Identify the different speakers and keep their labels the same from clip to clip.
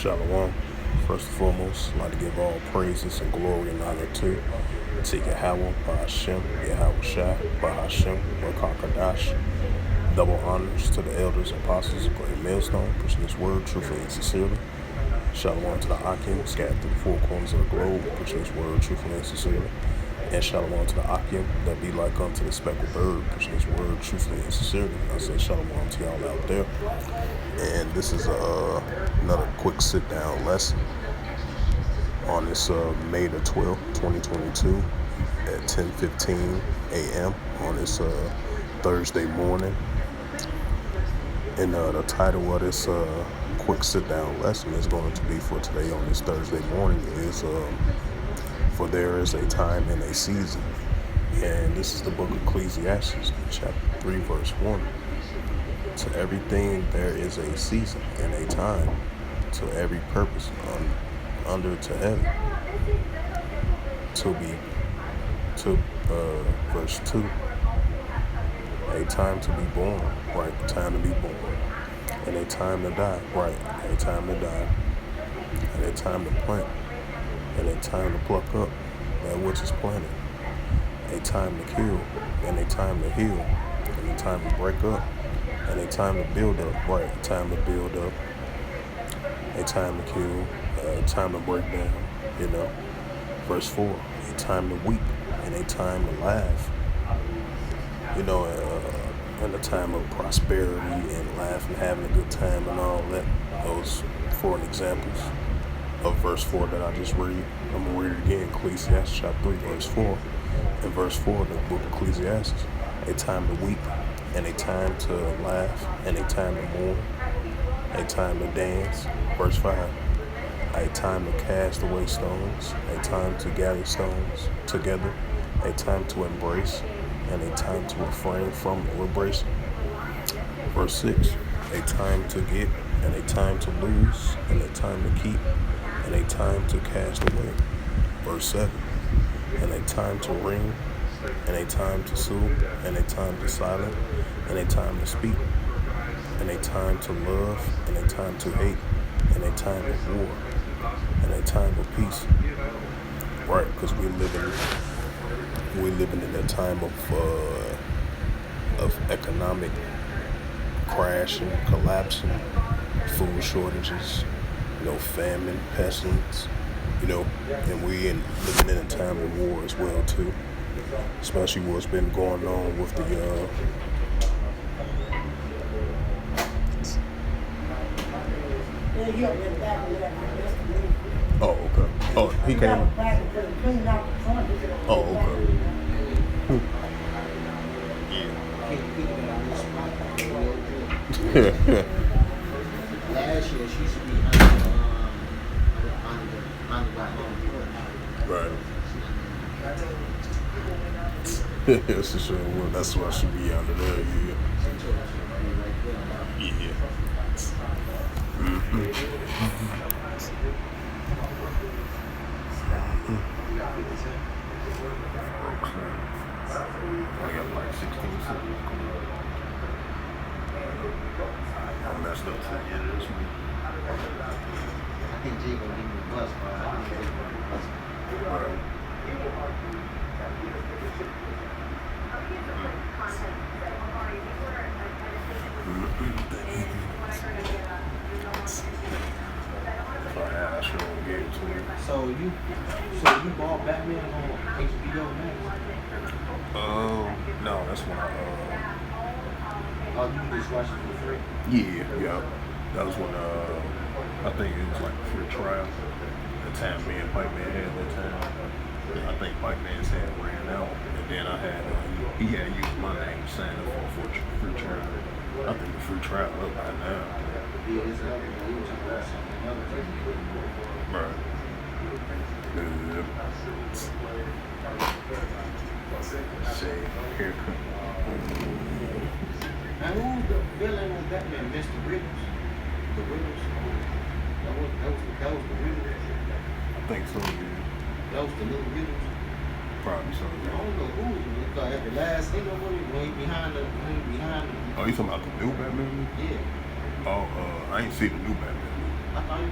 Speaker 1: Shalom. First and foremost, I'd like to give all praises and glory and honor to Yahweh, Bahashem, Yahweh Shai, Bahashem, Rakakadash. Double honors to the elders and apostles of Great Millstone, preaching this word truthfully and sincerely. Shalom to the Akim, scattered through the four corners of the globe, preaching this word truthfully and sincerely. And shalom to the Akim, that be like unto the speckled bird, preaching this word truthfully and sincerely. I say shalom to y'all out there. And this is another quick sit-down lesson on this May the 12th, 2022 at 10:15 a.m. on this Thursday morning. And the title of this quick sit-down lesson is going to be for today on this Thursday morning is For There Is a Time and a Season. And this is the book of Ecclesiastes, chapter 3, verse 1. To everything there is a season and a time, to every purpose under to heaven. Verse 2. A time to be born, right? A time to be born. And a time to die, right? A time to die. And a time to plant. And a time to pluck up that which is planted. A time to kill, and a time to heal. And a time to break up. And a time to build up, right? A time to build up. A time to kill. A time to break down, Verse 4. A time to weep, and a time to laugh. In a time of prosperity and laughing, having a good time and all that. Those 4 examples of verse 4 that I just read. I'm going to read it again. Ecclesiastes chapter 3, verse 4. In verse 4 of the book of Ecclesiastes. A time to weep, and a time to laugh, and a time to mourn, a time to dance. Verse 5. A time to cast away stones, a time to gather stones together, a time to embrace, and a time to refrain from embracing. Verse 6. A time to get, and a time to lose, and a time to keep, and a time to cast away. Verse 7. And a time to ring, and a time to sue, and a time to silence, and a time to speak, and a time to love, and a time to hate, and a time of war, and a time of peace. Right, because we're living in a time of economic crashing, collapsing, food shortages, famine, pestilence, and we living in a time of war as well too. Especially what's been going on with the Oh, okay. Oh, he came. Oh, okay. Yeah.
Speaker 2: Last year, she used to be
Speaker 1: Right. Yes, it sure will. That's why she be under there, yeah. Yeah. I got like 16 cities. I messed up to the end of this week.
Speaker 2: I think Jay gonna give me a bus, but I think Jay gonna give me a bus.
Speaker 1: Right. If I had, I sure would give it to you.
Speaker 2: So you bought Batman on HBO Max?
Speaker 1: No, that's when
Speaker 2: Oh, you just watched it for free?
Speaker 1: yeah. That was when, I think it was like a free trial. The time me and Pike Man had that time. I think Pike Man's had ran out. And then I had, he had used my name to sign up for a free trial. I think the free trial up by now.
Speaker 2: Yeah, it's another one. You talking about something, another thing.
Speaker 1: Right. Shave, haircut.
Speaker 2: Now who's the villain on Batman? Mr. Riddles? The Riddles? That was the Riddles?
Speaker 1: I think so, yeah.
Speaker 2: That was the little Riddles?
Speaker 1: Probably so,
Speaker 2: I
Speaker 1: yeah.
Speaker 2: don't know who, because at the last thing when he behind the
Speaker 1: Oh, you talking about the new Batman?
Speaker 2: yeah.
Speaker 1: Oh, I ain't seen the new Batman.
Speaker 2: I thought you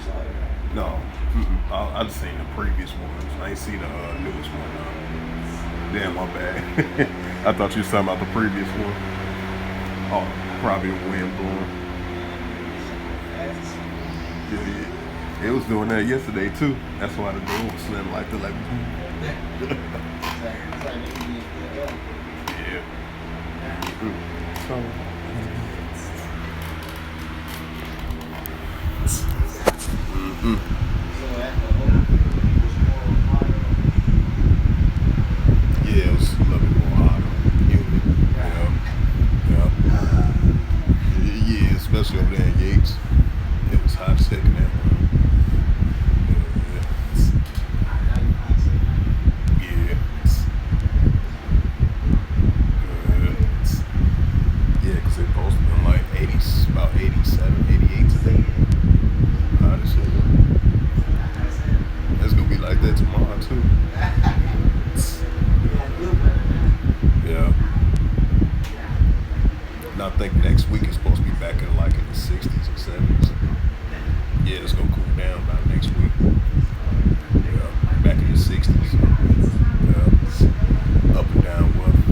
Speaker 2: saw it.
Speaker 1: No, I just seen the previous ones. I ain't see the newest one. Damn, my bad. I thought you was talking about the previous one. Oh, probably the wind blowing. Yeah. It was doing that yesterday too. That's why the door was slim like that. Like, yeah. Yeah, it was a little bit more hot, humid. Yeah, especially over there in Yates. It was hot as heck in that room. Yeah. Yeah, because it's supposed to be like 80s, about 87, 88 today. Hot as shit. It's going to be like that tomorrow, too. Yeah. And I think next week is supposed to be back in like in the 60s and 70s. Yeah, it's gonna cool down by next week. Yeah, back in the 60s. Yeah, up and down weather.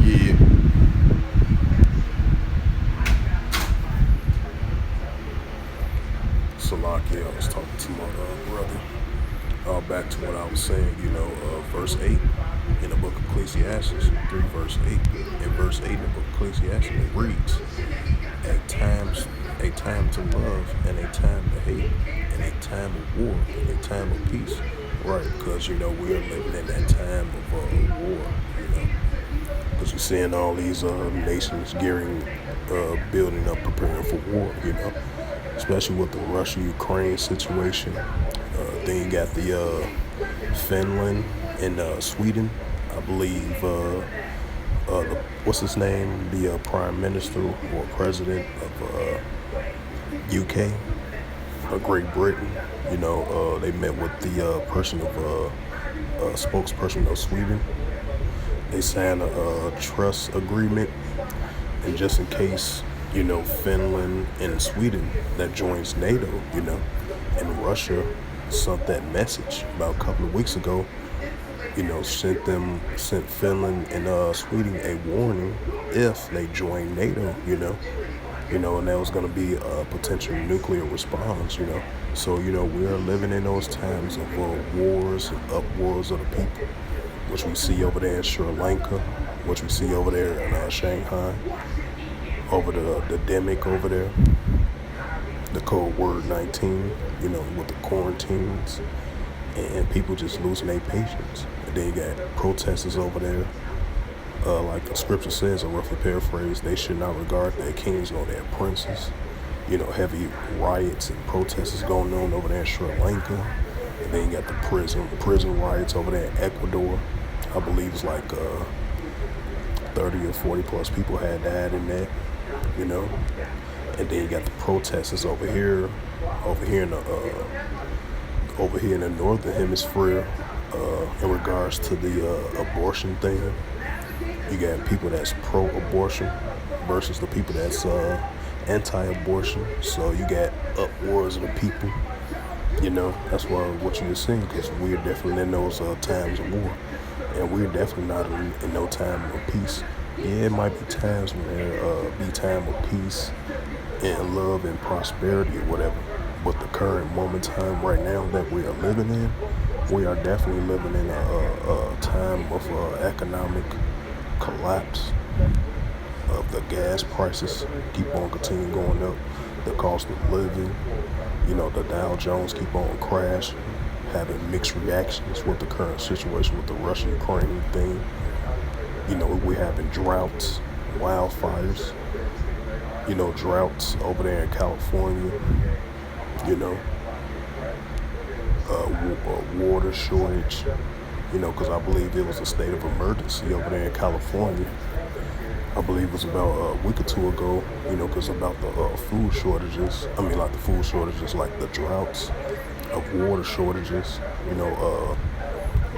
Speaker 1: Yeah. Salakia, I was talking to my brother. Back to what I was saying, verse 8 in the book of Ecclesiastes, 3 verse 8. In verse 8 in the book of Ecclesiastes, it reads, a time to love and a time to hate, and a time of war and a time of peace. Right, because, we're living in that time of war, because you're seeing all these nations building up, preparing for war, especially with the Russia-Ukraine situation. Then you got the Finland and Sweden. I believe what's his name? The prime minister or president of UK, Great Britain. They met with the spokesperson of Sweden. They signed a trust agreement, and just in case, Finland and Sweden that joins NATO, and Russia sent that message about a couple of weeks ago, sent Finland and Sweden a warning if they join NATO, and that was going to be a potential nuclear response, So, we're living in those times of wars and upwars of the people, which we see over there in Sri Lanka, which we see over there in Shanghai, over the demic over there, the code word 19, with the quarantines, and people just losing their patience. And then you got protesters over there, like the scripture says, a roughly paraphrase, they should not regard their kings nor their princes. Heavy riots and protests going on over there in Sri Lanka. And then you got the prison riots over there in Ecuador. I believe it's like 30 or 40 plus people had died in that, And then you got the protesters over here in the northern hemisphere, in regards to the abortion thing. You got people that's pro-abortion versus the people that's anti-abortion. So you got upwards of the people. That's what you're seeing, because we're definitely in those times of war, and we're definitely not in no time of peace. Yeah, it might be times when there be time of peace and love and prosperity or whatever. But the current moment in time right now that we are living in, we are definitely living in a time of economic collapse. Of the gas prices keep on continuing going up, the cost of living, the Dow Jones keep on crashing, having mixed reactions with the current situation with the Russia-Ukraine thing. We're having droughts, wildfires, droughts over there in California, water shortage, because I believe it was a state of emergency over there in California. I believe it was about a week or two ago, because about the food shortages. I mean, like the food shortages, like the droughts of water shortages,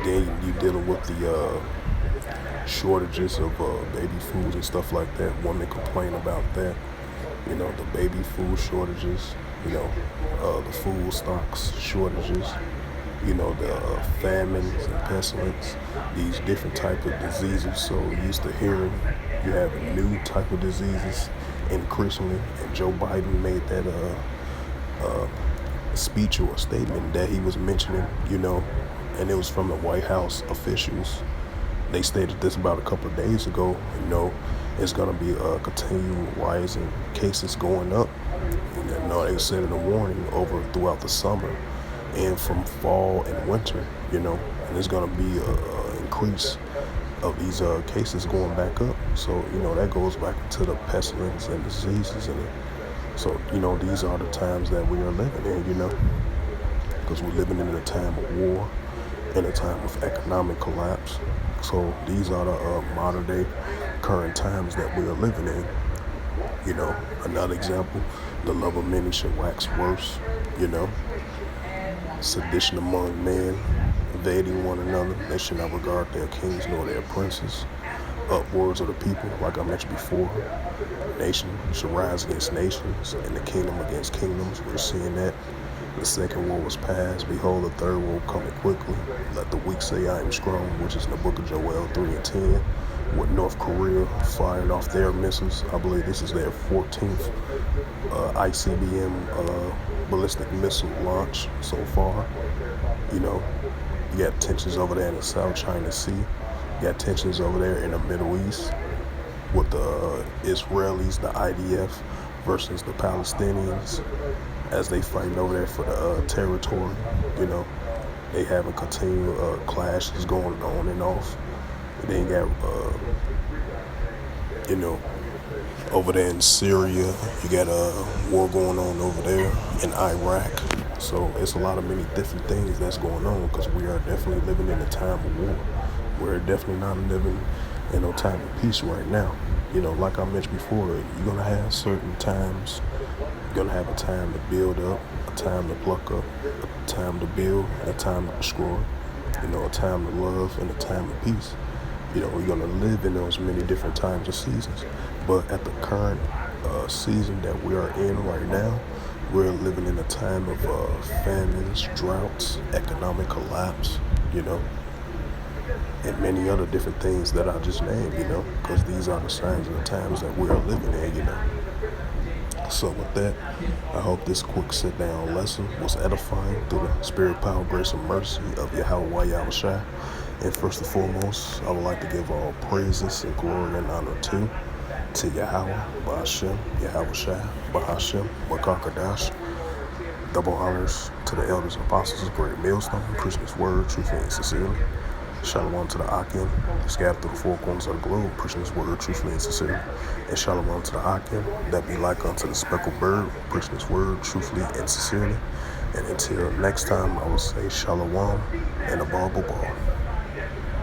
Speaker 1: then you dealing with the shortages of baby foods and stuff like that. Women complain about that. The baby food shortages. The food stocks shortages. The famines and pestilence, these different type of diseases. So used to hearing you have new type of diseases increasingly, and Joe Biden made that speech or statement that he was mentioning, and it was from the White House officials. They stated this about a couple of days ago. It's going to be a continual rise in cases going up. They said in a warning over throughout the summer and from fall and winter, and there's going to be a increase of these cases going back up. So, that goes back to the pestilence and diseases. And so, these are the times that we are living in, because we're living in a time of war, in a time of economic collapse. So these are the modern day current times that we are living in. Another example, the love of many should wax worse, sedition among men, invading one another. They should not regard their kings nor their princes. Upwards of the people, like I mentioned before. Nation should rise against nations, and the kingdom against kingdoms. We're seeing that. The second war was past. Behold, the third war coming quickly. Let the weak say, I am strong, which is in the book of Joel 3:10. With North Korea firing off their missiles. I believe this is their 14th ICBM ballistic missile launch so far. You got tensions over there in the South China Sea. You got tensions over there in the Middle East with the Israelis, the IDF, versus the Palestinians as they fighting over there for the territory. They have a continual clashes going on and off. And then you got, over there in Syria, you got a war going on over there in Iraq. So it's a lot of many different things that's going on, because we are definitely living in a time of war. We're definitely not living in no time of peace right now. Like I mentioned before, you're going to have certain times. You're going to have a time to build up, a time to pluck up, a time to build, and a time to destroy. A time to love and a time of peace. We're going to live in those many different times or seasons. But at the current season that we are in right now, we're living in a time of famines, droughts, economic collapse, and many other different things that I just named, because these are the signs of the times that we are living in, So with that, I hope this quick sit-down lesson was edifying through the spirit, power, grace, and mercy of Yahweh Yahushua. And first and foremost, I would like to give all praises and glory and honor to Yahweh, Bahashem, Yahushua, Bahashem, Wakakadash. Double honors to the elders and apostles of Great Millstone, preaching His word, truthfully and sincerely. Shalom to the Akim, scattered through the four corners of the globe, preaching His word, truthfully and sincerely. And shalom to the Akim, that be like unto the speckled bird, preaching His word, truthfully and sincerely. And until next time, I will say shalom and a ball.